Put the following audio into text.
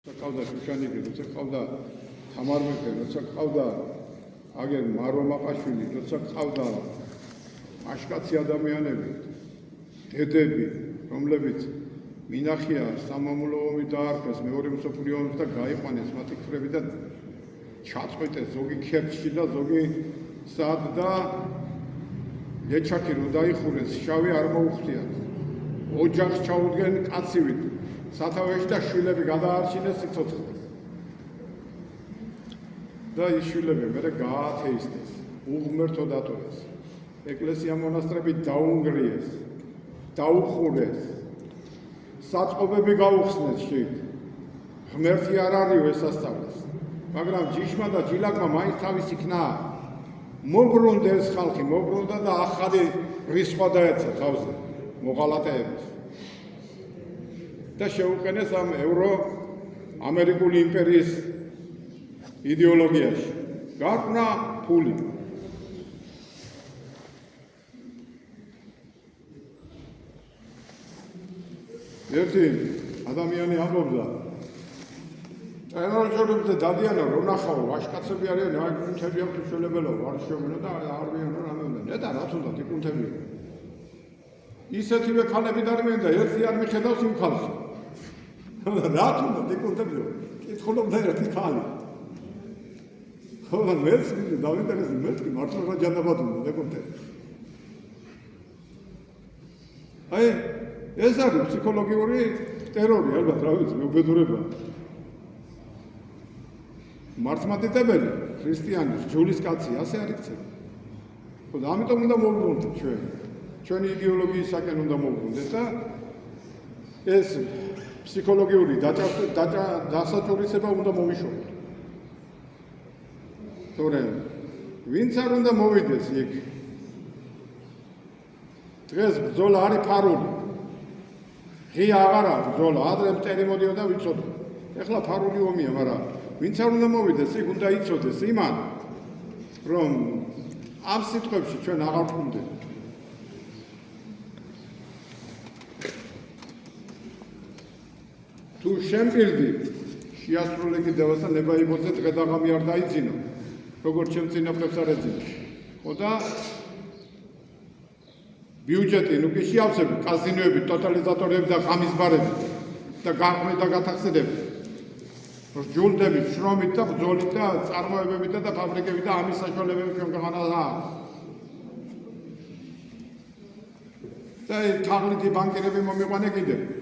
Qavda Shushaniki, როცა qavda Tamar მეფე, როცა qavda აგერ მარო მაყაშვილი, როცა qavda აშკაცი ადამიანები, დედები, რომლებიც მინახია სამამულო ომი დაარქვეს მეორე მსოფლიო ომს და გაიყვანეს მათი ქრები და ჩაწყვეტეს ზოგი ქერჩში და ზოგი სად და ლეჩაკი რო დაიხურეს, შავი არ მოუხდიათ. ოჯახს ჩაუდგენ კაცივით. სათავეში და შვილები გადაარჩინეს სიცოცხლეს. და ის შვილები მერე გაათეისტეს, უღმერთოდ ატოვეს. ეკლესია მონასტრები დაუნგრიეს, დაუხურეს. საწყობები გაუხსნეს შიგ. ღმერთი არ არისო ესასწავლეს. მაგრამ ჯიშმა და ჯილაკმა მაინც თავის იქნა. მოგრუნდეს ხალხი, მოგრუნდა და ახალი რისხვა დაეცა თავზე მოღალატეებს. და შეუყენეს ამ ევრო-ამერიკული იმპერიის იდეოლოგიაში. გაყვნა ფული. ერთი ადამიანი ამბობდა, ტერორიზმზე დადიანო რომ ნახავ, ვაშკაცები არიან, აი კუნთები აქვს უშველებელო, არ შეუმენა და არ ვიან რომ ამბობენ. ნეტა რა თუნდაც კუნთები. ისეთივე ქალები დარბიან და ერთი არ მიხედავს იმ ქალს. რა თუნდაც კუნთები. კითხულობდა ერთი ქალი. ხოლო მეც დავინტერესდი, მეც მართლა რა ჯანაბად უნდა კუნთები. აი ეს არის ფსიქოლოგიური ტერორი, ალბათ რა ვიცი, მობედურება. მართლმადიდებელი, ქრისტიანი, ჯულის კაცი, ასე არ იქცევა. ხო და ამიტომ უნდა მოვუბრუნდეთ ჩვენ. ჩვენი იდეოლოგიისაკენ უნდა მოვუბრუნდეთ და ეს ფსიქოლოგიური დასაჭურისება უნდა მოვიშოროთ. თორემ ვინც არ უნდა მოვიდეს იქ. დღეს ბრძოლა არის ფარული. ღია აღარა ბრძოლა, ადრე მტერი მოდიოდა ვიცოდო. ეხლა ფარული ომია, მაგრამ ვინც არ უნდა მოვიდეს, იქ უნდა იცოდეს იმან, რომ ამ სიტყვებში ჩვენ აღარ ვხვდებით. თუ შემპირდი შეასრულე კიდევაც და ნებაიბოძე დღედაღამი არ დაიძინო, როგორც ჩემ წინაპრებს არ ეძინა. ხო და ბიუჯეტი ნუ კი შეავსები, კაზინოები, ტოტალიზატორები და ღამისბარები და გაყვე და გათახსედები. ჯულდებით, შრომით და ბრძოლით და წარმოებებით და ფაბრიკებით და ამის საშუალებებით ჩვენ ქვეყანას აქვს. და თაღლითი ბანკირები მომიყვანე კიდევ.